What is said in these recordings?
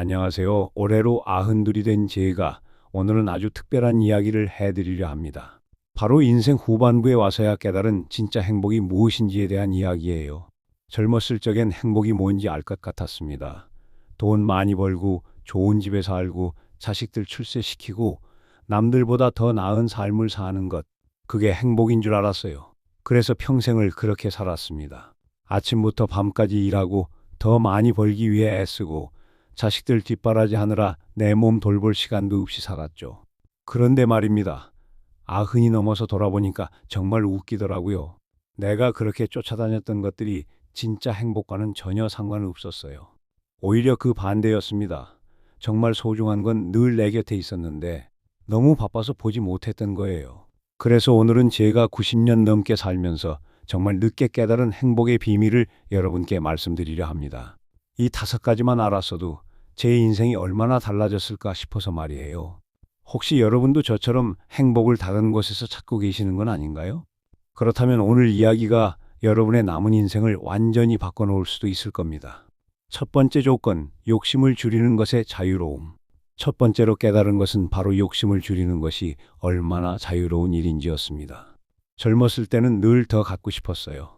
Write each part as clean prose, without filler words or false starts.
안녕하세요. 올해로 92이 된 제가 오늘은 아주 특별한 이야기를 해드리려 합니다. 바로 인생 후반부에 와서야 깨달은 진짜 행복이 무엇인지에 대한 이야기예요. 젊었을 적엔 행복이 뭔지 알 것 같았습니다. 돈 많이 벌고 좋은 집에 살고 자식들 출세시키고 남들보다 더 나은 삶을 사는 것. 그게 행복인 줄 알았어요. 그래서 평생을 그렇게 살았습니다. 아침부터 밤까지 일하고 더 많이 벌기 위해 애쓰고 자식들 뒷바라지 하느라 내 몸 돌볼 시간도 없이 살았죠. 그런데 말입니다. 아흔이 넘어서 돌아보니까 정말 웃기더라고요. 내가 그렇게 쫓아다녔던 것들이 진짜 행복과는 전혀 상관없었어요. 오히려 그 반대였습니다. 정말 소중한 건 늘 내 곁에 있었는데 너무 바빠서 보지 못했던 거예요. 그래서 오늘은 제가 90년 넘게 살면서 정말 늦게 깨달은 행복의 비밀을 여러분께 말씀드리려 합니다. 이 5가지만 알았어도 제 인생이 얼마나 달라졌을까 싶어서 말이에요. 혹시 여러분도 저처럼 행복을 다른 곳에서 찾고 계시는 건 아닌가요? 그렇다면 오늘 이야기가 여러분의 남은 인생을 완전히 바꿔놓을 수도 있을 겁니다. 첫 번째 조건, 욕심을 줄이는 것의 자유로움. 첫 번째로 깨달은 것은 바로 욕심을 줄이는 것이 얼마나 자유로운 일인지였습니다. 젊었을 때는 늘 더 갖고 싶었어요.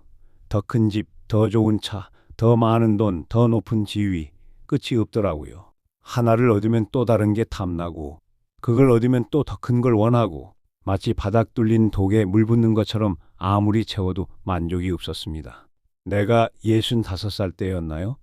더 큰 집, 더 좋은 차, 더 많은 돈, 더 높은 지위. 끝이 없더라고요. 하나를 얻으면 또 다른 게 탐나고, 그걸 얻으면 또 더 큰 걸 원하고, 마치 바닥 뚫린 독에 물 붓는 것처럼 아무리 채워도 만족이 없었습니다. 내가 65살 때였나요?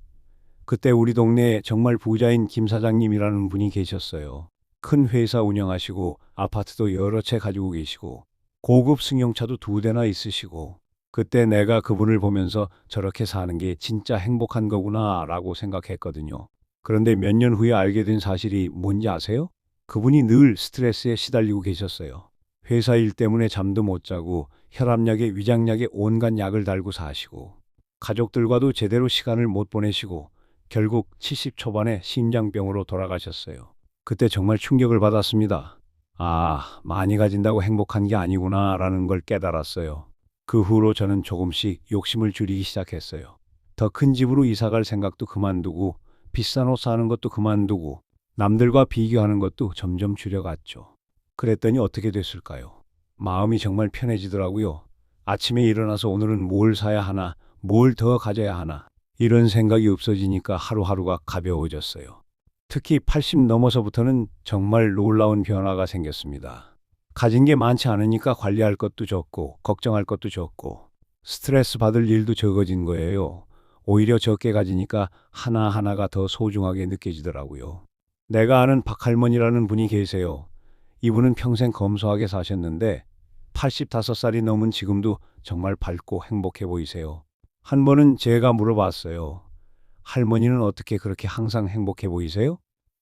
그때 우리 동네에 정말 부자인 김 사장님이라는 분이 계셨어요. 큰 회사 운영하시고, 아파트도 여러 채 가지고 계시고, 고급 승용차도 2대나 있으시고, 그때 내가 그분을 보면서 저렇게 사는 게 진짜 행복한 거구나 라고 생각했거든요. 그런데 몇 년 후에 알게 된 사실이 뭔지 아세요? 그분이 늘 스트레스에 시달리고 계셨어요. 회사 일 때문에 잠도 못 자고 혈압약에 위장약에 온갖 약을 달고 사시고 가족들과도 제대로 시간을 못 보내시고 결국 70 초반에 심장병으로 돌아가셨어요. 그때 정말 충격을 받았습니다. 아, 많이 가진다고 행복한 게 아니구나 라는 걸 깨달았어요. 그 후로 저는 조금씩 욕심을 줄이기 시작했어요. 더 큰 집으로 이사갈 생각도 그만두고 비싼 옷 사는 것도 그만두고 남들과 비교하는 것도 점점 줄여갔죠. 그랬더니 어떻게 됐을까요? 마음이 정말 편해지더라고요. 아침에 일어나서 오늘은 뭘 사야 하나, 뭘 더 가져야 하나 이런 생각이 없어지니까 하루하루가 가벼워졌어요. 특히 80 넘어서부터는 정말 놀라운 변화가 생겼습니다. 가진 게 많지 않으니까 관리할 것도 적고 걱정할 것도 적고 스트레스 받을 일도 적어진 거예요. 오히려 적게 가지니까 하나하나가 더 소중하게 느껴지더라고요. 내가 아는 박할머니라는 분이 계세요. 이분은 평생 검소하게 사셨는데 85살이 넘은 지금도 정말 밝고 행복해 보이세요. 한 번은 제가 물어봤어요. 할머니는 어떻게 그렇게 항상 행복해 보이세요?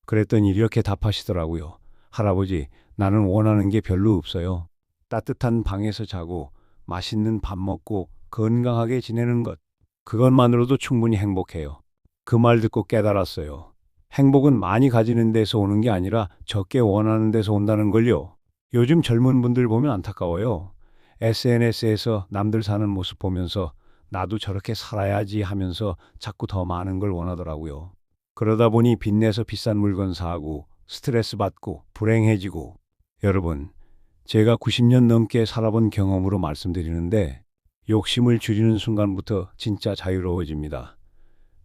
그랬더니 이렇게 답하시더라고요. 할아버지, 나는 원하는 게 별로 없어요. 따뜻한 방에서 자고 맛있는 밥 먹고 건강하게 지내는 것. 그것만으로도 충분히 행복해요. 그 말 듣고 깨달았어요. 행복은 많이 가지는 데서 오는 게 아니라 적게 원하는 데서 온다는 걸요. 요즘 젊은 분들 보면 안타까워요. SNS에서 남들 사는 모습 보면서 나도 저렇게 살아야지 하면서 자꾸 더 많은 걸 원하더라고요. 그러다 보니 빚내서 비싼 물건 사고 스트레스 받고 불행해지고 여러분, 제가 90년 넘게 살아본 경험으로 말씀드리는데 욕심을 줄이는 순간부터 진짜 자유로워집니다.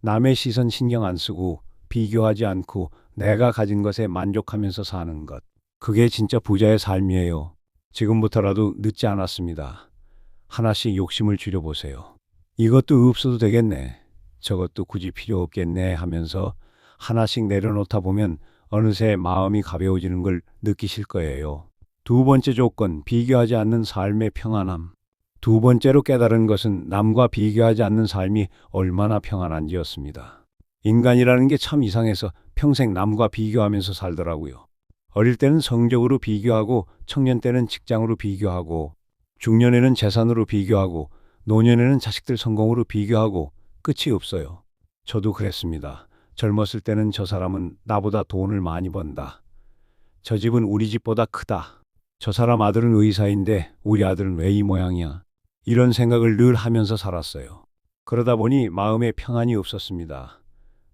남의 시선 신경 안 쓰고 비교하지 않고 내가 가진 것에 만족하면서 사는 것. 그게 진짜 부자의 삶이에요. 지금부터라도 늦지 않았습니다. 하나씩 욕심을 줄여보세요. 이것도 없어도 되겠네. 저것도 굳이 필요 없겠네 하면서 하나씩 내려놓다 보면 어느새 마음이 가벼워지는 걸 느끼실 거예요. 두 번째 조건, 비교하지 않는 삶의 평안함. 두 번째로 깨달은 것은 남과 비교하지 않는 삶이 얼마나 평안한지였습니다. 인간이라는 게 참 이상해서 평생 남과 비교하면서 살더라고요. 어릴 때는 성적으로 비교하고, 청년 때는 직장으로 비교하고, 중년에는 재산으로 비교하고, 노년에는 자식들 성공으로 비교하고, 끝이 없어요. 저도 그랬습니다. 젊었을 때는 저 사람은 나보다 돈을 많이 번다. 저 집은 우리 집보다 크다. 저 사람 아들은 의사인데 우리 아들은 왜 이 모양이야. 이런 생각을 늘 하면서 살았어요. 그러다 보니 마음에 평안이 없었습니다.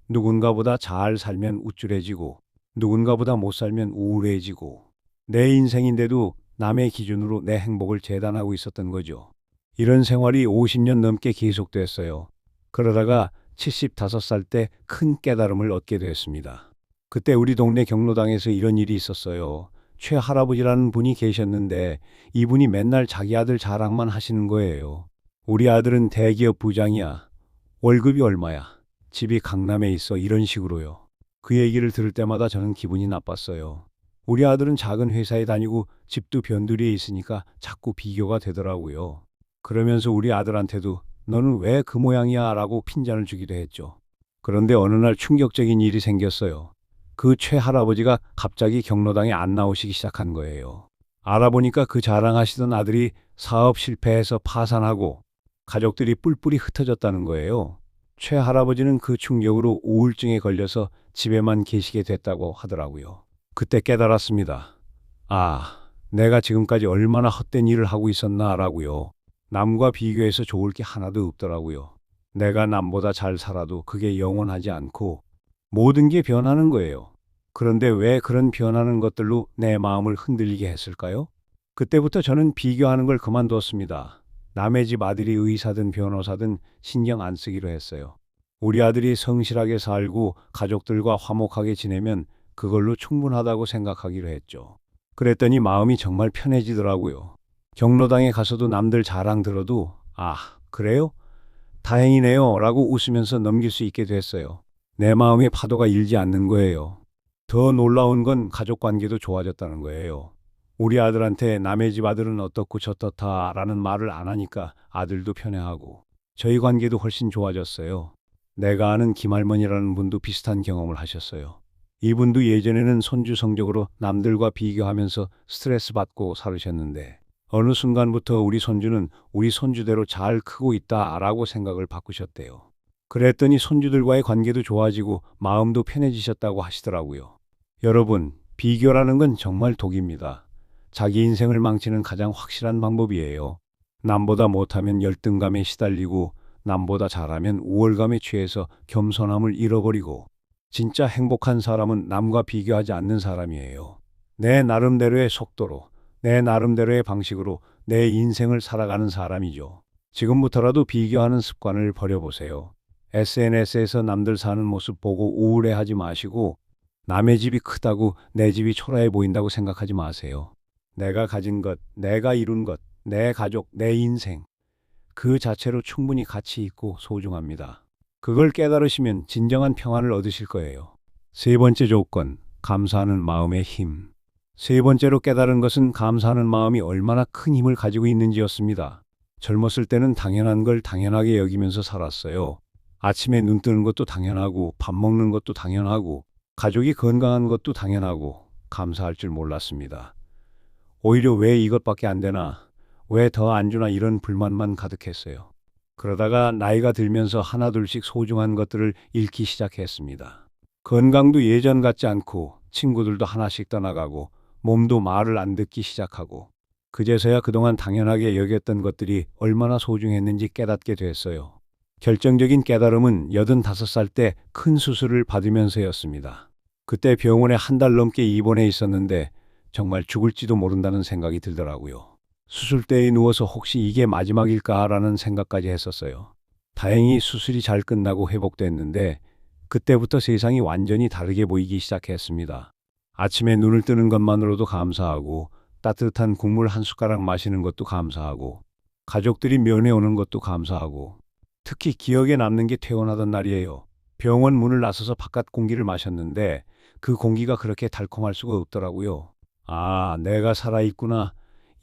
누군가보다 잘 살면 우쭐해지고 누군가보다 못 살면 우울해지고 내 인생인데도 남의 기준으로 내 행복을 재단하고 있었던 거죠. 이런 생활이 50년 넘게 계속됐어요. 그러다가 75살 때 큰 깨달음을 얻게 되었습니다. 그때 우리 동네 경로당에서 이런 일이 있었어요. 최 할아버지라는 분이 계셨는데 이분이 맨날 자기 아들 자랑만 하시는 거예요. 우리 아들은 대기업 부장이야. 월급이 얼마야. 집이 강남에 있어. 이런 식으로요. 그 얘기를 들을 때마다 저는 기분이 나빴어요. 우리 아들은 작은 회사에 다니고 집도 변두리에 있으니까 자꾸 비교가 되더라고요. 그러면서 우리 아들한테도 너는 왜 그 모양이야? 라고 핀잔을 주기도 했죠. 그런데 어느 날 충격적인 일이 생겼어요. 그 최 할아버지가 갑자기 경로당에 안 나오시기 시작한 거예요. 알아보니까 그 자랑하시던 아들이 사업 실패해서 파산하고 가족들이 뿔뿔이 흩어졌다는 거예요. 최 할아버지는 그 충격으로 우울증에 걸려서 집에만 계시게 됐다고 하더라고요. 그때 깨달았습니다. 아, 내가 지금까지 얼마나 헛된 일을 하고 있었나라고요. 남과 비교해서 좋을 게 하나도 없더라고요. 내가 남보다 잘 살아도 그게 영원하지 않고 모든 게 변하는 거예요. 그런데 왜 그런 변하는 것들로 내 마음을 흔들리게 했을까요? 그때부터 저는 비교하는 걸 그만두었습니다. 남의 집 아들이 의사든 변호사든 신경 안 쓰기로 했어요. 우리 아들이 성실하게 살고 가족들과 화목하게 지내면 그걸로 충분하다고 생각하기로 했죠. 그랬더니 마음이 정말 편해지더라고요. 경로당에 가서도 남들 자랑 들어도 아, 그래요? 다행이네요 라고 웃으면서 넘길 수 있게 됐어요. 내 마음의 파도가 일지 않는 거예요. 더 놀라운 건 가족 관계도 좋아졌다는 거예요. 우리 아들한테 남의 집 아들은 어떻고 저떻다라는 말을 안 하니까 아들도 편해하고 저희 관계도 훨씬 좋아졌어요. 내가 아는 김할머니라는 분도 비슷한 경험을 하셨어요. 이분도 예전에는 손주 성적으로 남들과 비교하면서 스트레스 받고 살으셨는데 어느 순간부터 우리 손주는 우리 손주대로 잘 크고 있다라고 생각을 바꾸셨대요. 그랬더니 손주들과의 관계도 좋아지고 마음도 편해지셨다고 하시더라고요. 여러분, 비교라는 건 정말 독입니다. 자기 인생을 망치는 가장 확실한 방법이에요. 남보다 못하면 열등감에 시달리고 남보다 잘하면 우월감에 취해서 겸손함을 잃어버리고 진짜 행복한 사람은 남과 비교하지 않는 사람이에요. 내 나름대로의 속도로, 내 나름대로의 방식으로 내 인생을 살아가는 사람이죠. 지금부터라도 비교하는 습관을 버려보세요. SNS에서 남들 사는 모습 보고 우울해하지 마시고 남의 집이 크다고 내 집이 초라해 보인다고 생각하지 마세요. 내가 가진 것, 내가 이룬 것, 내 가족, 내 인생 그 자체로 충분히 가치 있고 소중합니다. 그걸 깨달으시면 진정한 평안을 얻으실 거예요. 세 번째 조건, 감사하는 마음의 힘. 세 번째로 깨달은 것은 감사하는 마음이 얼마나 큰 힘을 가지고 있는지였습니다. 젊었을 때는 당연한 걸 당연하게 여기면서 살았어요. 아침에 눈 뜨는 것도 당연하고 밥 먹는 것도 당연하고 가족이 건강한 것도 당연하고 감사할 줄 몰랐습니다. 오히려 왜 이것밖에 안 되나, 왜 더 안 주나 이런 불만만 가득했어요. 그러다가 나이가 들면서 하나둘씩 소중한 것들을 잃기 시작했습니다. 건강도 예전 같지 않고 친구들도 하나씩 떠나가고 몸도 말을 안 듣기 시작하고 그제서야 그동안 당연하게 여겼던 것들이 얼마나 소중했는지 깨닫게 됐어요. 결정적인 깨달음은 85살 때 큰 수술을 받으면서였습니다. 그때 병원에 한 달 넘게 입원해 있었는데 정말 죽을지도 모른다는 생각이 들더라고요. 수술대에 누워서 혹시 이게 마지막일까라는 생각까지 했었어요. 다행히 수술이 잘 끝나고 회복됐는데 그때부터 세상이 완전히 다르게 보이기 시작했습니다. 아침에 눈을 뜨는 것만으로도 감사하고 따뜻한 국물 한 숟가락 마시는 것도 감사하고 가족들이 면회 오는 것도 감사하고 특히 기억에 남는 게 퇴원하던 날이에요. 병원 문을 나서서 바깥 공기를 마셨는데 그 공기가 그렇게 달콤할 수가 없더라고요. 아, 내가 살아있구나.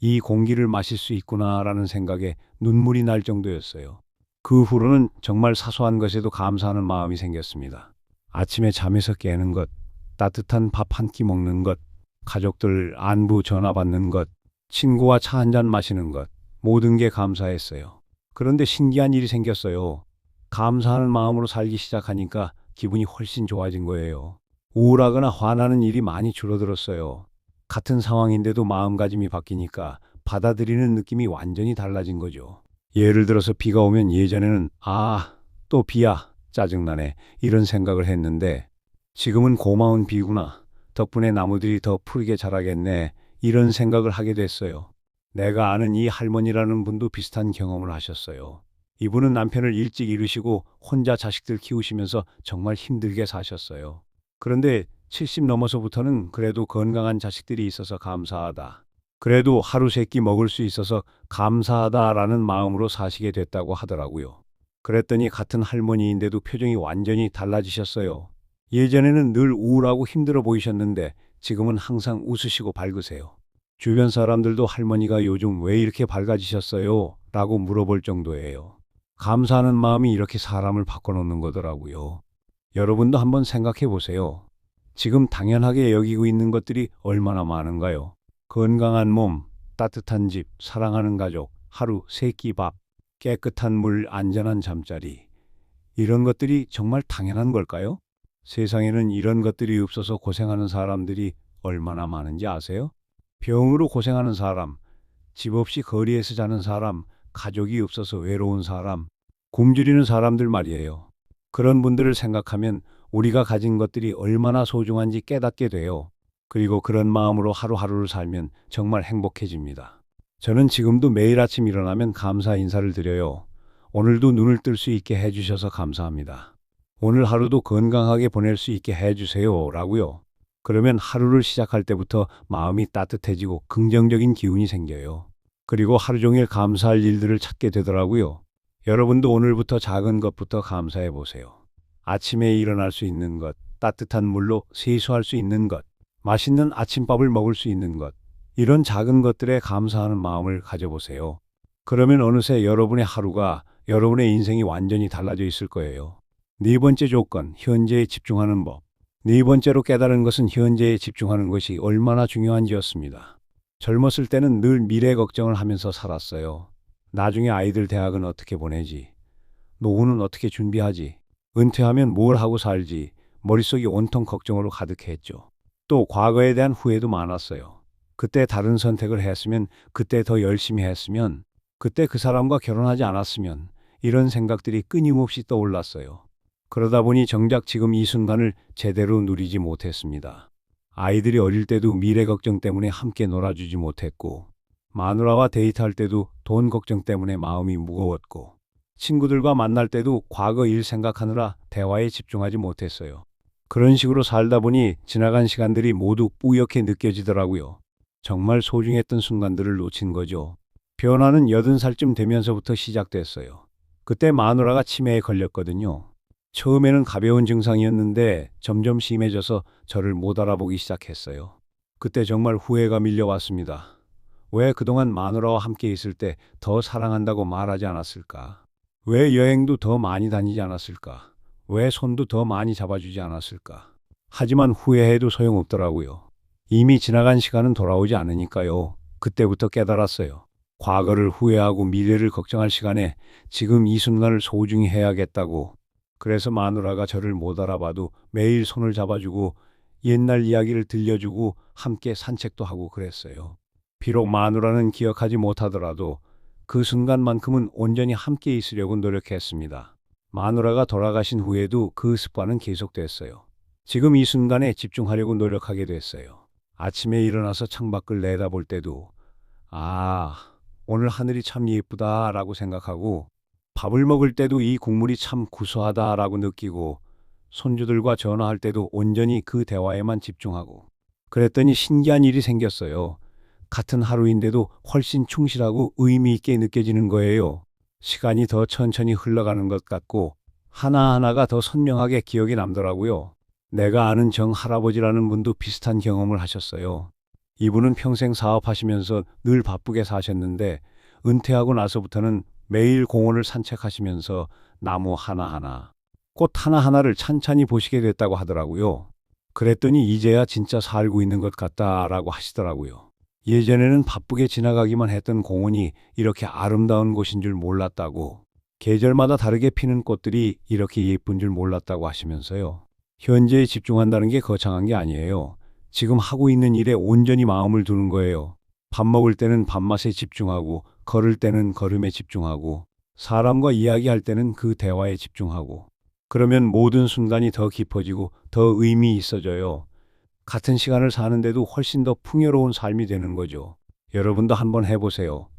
이 공기를 마실 수 있구나라는 생각에 눈물이 날 정도였어요. 그 후로는 정말 사소한 것에도 감사하는 마음이 생겼습니다. 아침에 잠에서 깨는 것, 따뜻한 밥 한 끼 먹는 것, 가족들 안부 전화 받는 것, 친구와 차 한 잔 마시는 것, 모든 게 감사했어요. 그런데 신기한 일이 생겼어요. 감사하는 마음으로 살기 시작하니까 기분이 훨씬 좋아진 거예요. 우울하거나 화나는 일이 많이 줄어들었어요. 같은 상황인데도 마음가짐이 바뀌니까 받아들이는 느낌이 완전히 달라진 거죠. 예를 들어서 비가 오면 예전에는 아, 또 비야. 짜증나네. 이런 생각을 했는데 지금은 고마운 비구나. 덕분에 나무들이 더 푸르게 자라겠네. 이런 생각을 하게 됐어요. 내가 아는 이 할머니라는 분도 비슷한 경험을 하셨어요. 이분은 남편을 일찍 잃으시고 혼자 자식들 키우시면서 정말 힘들게 사셨어요. 그런데 70 넘어서부터는 그래도 건강한 자식들이 있어서 감사하다. 그래도 하루 세끼 먹을 수 있어서 감사하다라는 마음으로 사시게 됐다고 하더라고요. 그랬더니 같은 할머니인데도 표정이 완전히 달라지셨어요. 예전에는 늘 우울하고 힘들어 보이셨는데 지금은 항상 웃으시고 밝으세요. 주변 사람들도 할머니가 요즘 왜 이렇게 밝아지셨어요? 라고 물어볼 정도예요. 감사하는 마음이 이렇게 사람을 바꿔놓는 거더라고요. 여러분도 한번 생각해 보세요. 지금 당연하게 여기고 있는 것들이 얼마나 많은가요? 건강한 몸, 따뜻한 집, 사랑하는 가족, 하루 세 끼 밥, 깨끗한 물, 안전한 잠자리. 이런 것들이 정말 당연한 걸까요? 세상에는 이런 것들이 없어서 고생하는 사람들이 얼마나 많은지 아세요? 병으로 고생하는 사람, 집 없이 거리에서 자는 사람, 가족이 없어서 외로운 사람, 굶주리는 사람들 말이에요. 그런 분들을 생각하면 우리가 가진 것들이 얼마나 소중한지 깨닫게 돼요. 그리고 그런 마음으로 하루하루를 살면 정말 행복해집니다. 저는 지금도 매일 아침 일어나면 감사 인사를 드려요. 오늘도 눈을 뜰 수 있게 해주셔서 감사합니다. 오늘 하루도 건강하게 보낼 수 있게 해주세요. 라고요. 그러면 하루를 시작할 때부터 마음이 따뜻해지고 긍정적인 기운이 생겨요. 그리고 하루 종일 감사할 일들을 찾게 되더라고요. 여러분도 오늘부터 작은 것부터 감사해 보세요. 아침에 일어날 수 있는 것, 따뜻한 물로 세수할 수 있는 것, 맛있는 아침밥을 먹을 수 있는 것, 이런 작은 것들에 감사하는 마음을 가져보세요. 그러면 어느새 여러분의 하루가, 여러분의 인생이 완전히 달라져 있을 거예요. 네 번째 조건, 현재에 집중하는 법. 네 번째로 깨달은 것은 현재에 집중하는 것이 얼마나 중요한지였습니다. 젊었을 때는 늘 미래 걱정을 하면서 살았어요. 나중에 아이들 대학은 어떻게 보내지? 노후는 어떻게 준비하지? 은퇴하면 뭘 하고 살지? 머릿속이 온통 걱정으로 가득했죠. 또 과거에 대한 후회도 많았어요. 그때 다른 선택을 했으면, 그때 더 열심히 했으면, 그때 그 사람과 결혼하지 않았으면, 이런 생각들이 끊임없이 떠올랐어요. 그러다 보니 정작 지금 이 순간을 제대로 누리지 못했습니다. 아이들이 어릴 때도 미래 걱정 때문에 함께 놀아주지 못했고, 마누라와 데이트할 때도 돈 걱정 때문에 마음이 무거웠고, 친구들과 만날 때도 과거 일 생각하느라 대화에 집중하지 못했어요. 그런 식으로 살다 보니 지나간 시간들이 모두 뿌옇게 느껴지더라고요. 정말 소중했던 순간들을 놓친 거죠. 변화는 80살쯤 되면서부터 시작됐어요. 그때 마누라가 치매에 걸렸거든요. 처음에는 가벼운 증상이었는데 점점 심해져서 저를 못 알아보기 시작했어요. 그때 정말 후회가 밀려왔습니다. 왜 그동안 마누라와 함께 있을 때 더 사랑한다고 말하지 않았을까? 왜 여행도 더 많이 다니지 않았을까? 왜 손도 더 많이 잡아주지 않았을까? 하지만 후회해도 소용없더라고요. 이미 지나간 시간은 돌아오지 않으니까요. 그때부터 깨달았어요. 과거를 후회하고 미래를 걱정할 시간에 지금 이 순간을 소중히 해야겠다고. 그래서 마누라가 저를 못 알아봐도 매일 손을 잡아주고 옛날 이야기를 들려주고 함께 산책도 하고 그랬어요. 비록 마누라는 기억하지 못하더라도 그 순간만큼은 온전히 함께 있으려고 노력했습니다. 마누라가 돌아가신 후에도 그 습관은 계속됐어요. 지금 이 순간에 집중하려고 노력하게 됐어요. 아침에 일어나서 창밖을 내다볼 때도 오늘 하늘이 참 예쁘다라고 생각하고, 밥을 먹을 때도 이 국물이 참 구수하다라고 느끼고, 손주들과 전화할 때도 온전히 그 대화에만 집중하고, 그랬더니 신기한 일이 생겼어요. 같은 하루인데도 훨씬 충실하고 의미 있게 느껴지는 거예요. 시간이 더 천천히 흘러가는 것 같고 하나하나가 더 선명하게 기억에 남더라고요. 내가 아는 정 할아버지라는 분도 비슷한 경험을 하셨어요. 이분은 평생 사업하시면서 늘 바쁘게 사셨는데 은퇴하고 나서부터는 매일 공원을 산책하시면서 나무 하나하나, 꽃 하나하나를 찬찬히 보시게 됐다고 하더라고요. 그랬더니 이제야 진짜 살고 있는 것 같다라고 하시더라고요. 예전에는 바쁘게 지나가기만 했던 공원이 이렇게 아름다운 곳인 줄 몰랐다고, 계절마다 다르게 피는 꽃들이 이렇게 예쁜 줄 몰랐다고 하시면서요. 현재에 집중한다는 게 거창한 게 아니에요. 지금 하고 있는 일에 온전히 마음을 두는 거예요. 밥 먹을 때는 밥맛에 집중하고, 걸을 때는 걸음에 집중하고, 사람과 이야기할 때는 그 대화에 집중하고, 그러면 모든 순간이 더 깊어지고 더 의미 있어져요. 같은 시간을 사는데도 훨씬 더 풍요로운 삶이 되는 거죠. 여러분도 한번 해보세요.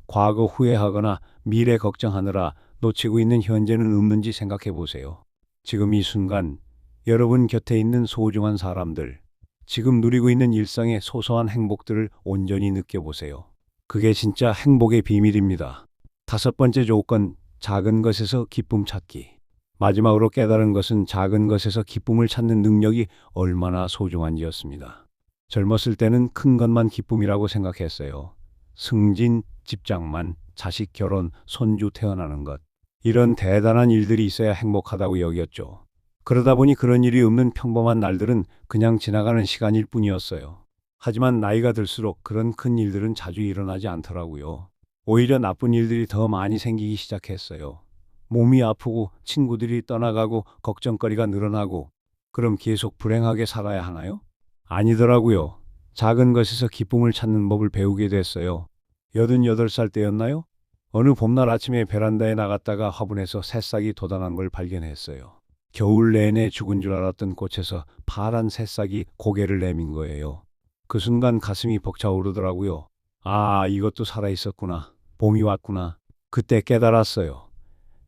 과거 후회하거나 미래 걱정하느라 놓치고 있는 현재는 없는지 생각해 보세요. 지금 이 순간 여러분 곁에 있는 소중한 사람들, 지금 누리고 있는 일상의 소소한 행복들을 온전히 느껴보세요. 그게 진짜 행복의 비밀입니다. 다섯 번째 조건, 작은 것에서 기쁨 찾기. 마지막으로 깨달은 것은 작은 것에서 기쁨을 찾는 능력이 얼마나 소중한지였습니다. 젊었을 때는 큰 것만 기쁨이라고 생각했어요. 승진, 집장만, 자식 결혼, 손주 태어나는 것. 이런 대단한 일들이 있어야 행복하다고 여겼죠. 그러다 보니 그런 일이 없는 평범한 날들은 그냥 지나가는 시간일 뿐이었어요. 하지만 나이가 들수록 그런 큰 일들은 자주 일어나지 않더라고요. 오히려 나쁜 일들이 더 많이 생기기 시작했어요. 몸이 아프고 친구들이 떠나가고 걱정거리가 늘어나고, 그럼 계속 불행하게 살아야 하나요? 아니더라고요. 작은 것에서 기쁨을 찾는 법을 배우게 됐어요. 88살 때였나요? 어느 봄날 아침에 베란다에 나갔다가 화분에서 새싹이 돋아난 걸 발견했어요. 겨울 내내 죽은 줄 알았던 꽃에서 파란 새싹이 고개를 내민 거예요. 그 순간 가슴이 벅차오르더라고요. 아, 이것도 살아있었구나. 봄이 왔구나. 그때 깨달았어요.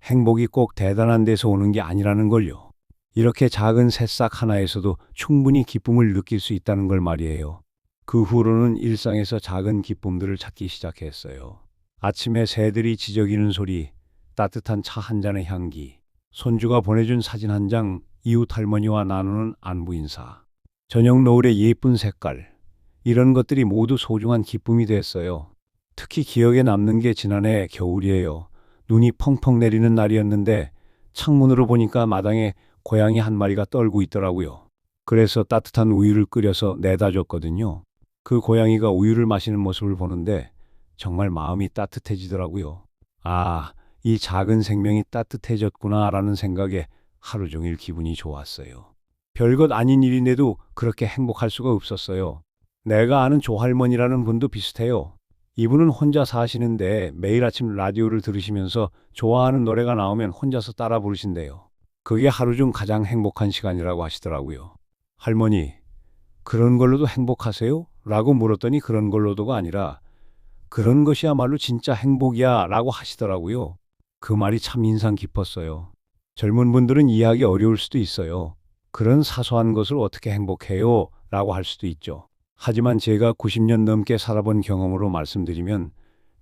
행복이 꼭 대단한 데서 오는 게 아니라는 걸요. 이렇게 작은 새싹 하나에서도 충분히 기쁨을 느낄 수 있다는 걸 말이에요. 그 후로는 일상에서 작은 기쁨들을 찾기 시작했어요. 아침에 새들이 지저귀는 소리, 따뜻한 차 한 잔의 향기, 손주가 보내준 사진 한 장, 이웃 할머니와 나누는 안부 인사, 저녁 노을의 예쁜 색깔, 이런 것들이 모두 소중한 기쁨이 됐어요. 특히 기억에 남는 게 지난해 겨울이에요. 눈이 펑펑 내리는 날이었는데 창문으로 보니까 마당에 고양이 한 마리가 떨고 있더라고요. 그래서 따뜻한 우유를 끓여서 내다 줬거든요. 그 고양이가 우유를 마시는 모습을 보는데 정말 마음이 따뜻해지더라고요. 아, 이 작은 생명이 따뜻해졌구나라는 생각에 하루 종일 기분이 좋았어요. 별것 아닌 일인데도 그렇게 행복할 수가 없었어요. 내가 아는 조할머니라는 분도 비슷해요. 이분은 혼자 사시는데 매일 아침 라디오를 들으시면서 좋아하는 노래가 나오면 혼자서 따라 부르신대요. 그게 하루 중 가장 행복한 시간이라고 하시더라고요. 할머니, 그런 걸로도 행복하세요? 라고 물었더니 그런 걸로도가 아니라 그런 것이야말로 진짜 행복이야 라고 하시더라고요. 그 말이 참 인상 깊었어요. 젊은 분들은 이해하기 어려울 수도 있어요. 그런 사소한 것을 어떻게 행복해요? 라고 할 수도 있죠. 하지만 제가 90년 넘게 살아본 경험으로 말씀드리면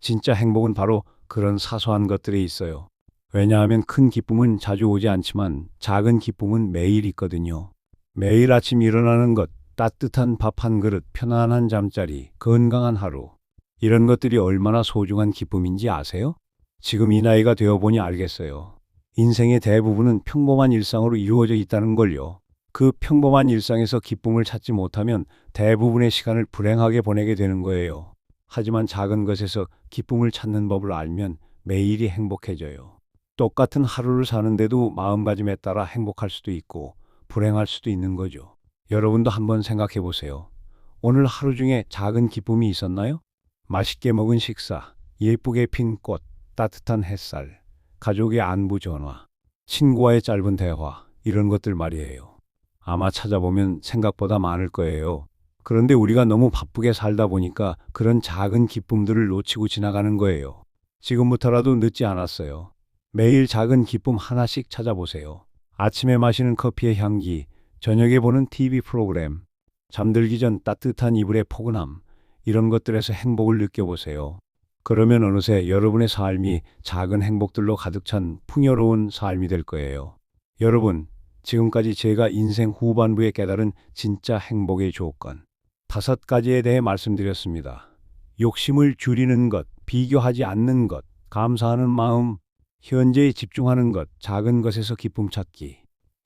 진짜 행복은 바로 그런 사소한 것들에 있어요. 왜냐하면 큰 기쁨은 자주 오지 않지만 작은 기쁨은 매일 있거든요. 매일 아침 일어나는 것, 따뜻한 밥 한 그릇, 편안한 잠자리, 건강한 하루. 이런 것들이 얼마나 소중한 기쁨인지 아세요? 지금 이 나이가 되어보니 알겠어요. 인생의 대부분은 평범한 일상으로 이루어져 있다는 걸요. 그 평범한 일상에서 기쁨을 찾지 못하면 대부분의 시간을 불행하게 보내게 되는 거예요. 하지만 작은 것에서 기쁨을 찾는 법을 알면 매일이 행복해져요. 똑같은 하루를 사는데도 마음가짐에 따라 행복할 수도 있고 불행할 수도 있는 거죠. 여러분도 한번 생각해 보세요. 오늘 하루 중에 작은 기쁨이 있었나요? 맛있게 먹은 식사, 예쁘게 핀 꽃, 따뜻한 햇살, 가족의 안부 전화, 친구와의 짧은 대화, 이런 것들 말이에요. 아마 찾아보면 생각보다 많을 거예요. 그런데 우리가 너무 바쁘게 살다 보니까 그런 작은 기쁨들을 놓치고 지나가는 거예요. 지금부터라도 늦지 않았어요. 매일 작은 기쁨 하나씩 찾아보세요. 아침에 마시는 커피의 향기, 저녁에 보는 TV 프로그램, 잠들기 전 따뜻한 이불의 포근함, 이런 것들에서 행복을 느껴보세요. 그러면 어느새 여러분의 삶이 작은 행복들로 가득 찬 풍요로운 삶이 될 거예요. 여러분, 지금까지 제가 인생 후반부에 깨달은 진짜 행복의 조건 5가지에 대해 말씀드렸습니다. 욕심을 줄이는 것, 비교하지 않는 것, 감사하는 마음, 현재에 집중하는 것, 작은 것에서 기쁨 찾기.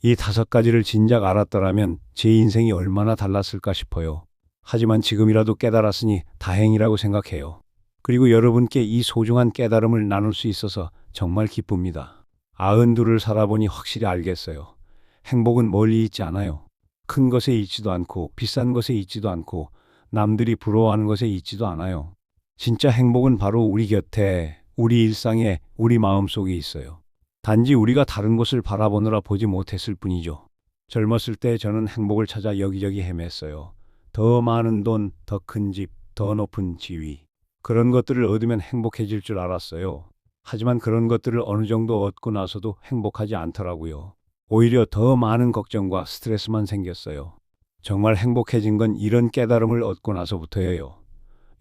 이 5가지를 진작 알았더라면 제 인생이 얼마나 달랐을까 싶어요. 하지만 지금이라도 깨달았으니 다행이라고 생각해요. 그리고 여러분께 이 소중한 깨달음을 나눌 수 있어서 정말 기쁩니다. 92을 살아보니 확실히 알겠어요. 행복은 멀리 있지 않아요. 큰 것에 있지도 않고 비싼 것에 있지도 않고 남들이 부러워하는 것에 있지도 않아요. 진짜 행복은 바로 우리 곁에, 우리 일상에, 우리 마음속에 있어요. 단지 우리가 다른 곳을 바라보느라 보지 못했을 뿐이죠. 젊었을 때 저는 행복을 찾아 여기저기 헤맸어요. 더 많은 돈, 더 큰 집, 더 높은 지위. 그런 것들을 얻으면 행복해질 줄 알았어요. 하지만 그런 것들을 어느 정도 얻고 나서도 행복하지 않더라고요. 오히려 더 많은 걱정과 스트레스만 생겼어요. 정말 행복해진 건 이런 깨달음을 얻고 나서부터예요.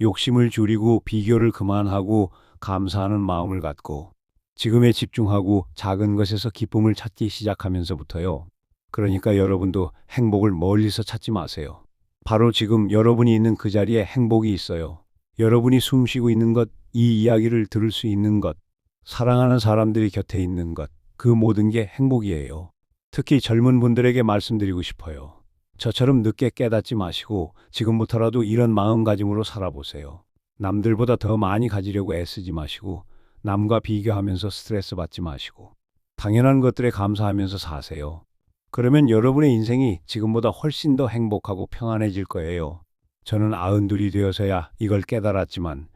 욕심을 줄이고 비교를 그만하고 감사하는 마음을 갖고 지금에 집중하고 작은 것에서 기쁨을 찾기 시작하면서부터요. 그러니까 여러분도 행복을 멀리서 찾지 마세요. 바로 지금 여러분이 있는 그 자리에 행복이 있어요. 여러분이 숨 쉬고 있는 것, 이 이야기를 들을 수 있는 것, 사랑하는 사람들이 곁에 있는 것, 그 모든 게 행복이에요. 특히 젊은 분들에게 말씀드리고 싶어요. 저처럼 늦게 깨닫지 마시고 지금부터라도 이런 마음가짐으로 살아보세요. 남들보다 더 많이 가지려고 애쓰지 마시고 남과 비교하면서 스트레스 받지 마시고 당연한 것들에 감사하면서 사세요. 그러면 여러분의 인생이 지금보다 훨씬 더 행복하고 평안해질 거예요. 저는 92이 되어서야 이걸 깨달았지만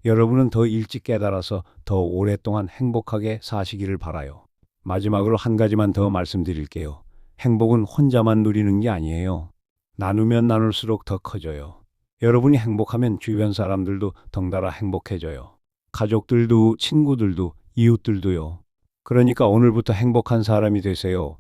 여러분은 더 일찍 깨달아서 더 오랫동안 행복하게 사시기를 바라요. 마지막으로 한 가지만 더 말씀드릴게요. 행복은 혼자만 누리는 게 아니에요. 나누면 나눌수록 더 커져요. 여러분이 행복하면 주변 사람들도 덩달아 행복해져요. 가족들도, 친구들도, 이웃들도요. 그러니까 오늘부터 행복한 사람이 되세요.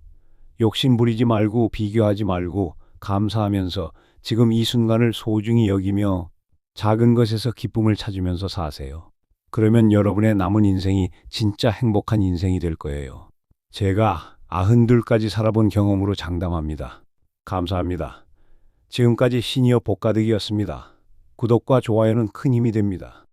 욕심 부리지 말고 비교하지 말고 감사하면서 지금 이 순간을 소중히 여기며 작은 것에서 기쁨을 찾으면서 사세요. 그러면 여러분의 남은 인생이 진짜 행복한 인생이 될 거예요. 제가 92까지 살아본 경험으로 장담합니다. 감사합니다. 지금까지 시니어 복가득이었습니다. 구독과 좋아요는 큰 힘이 됩니다.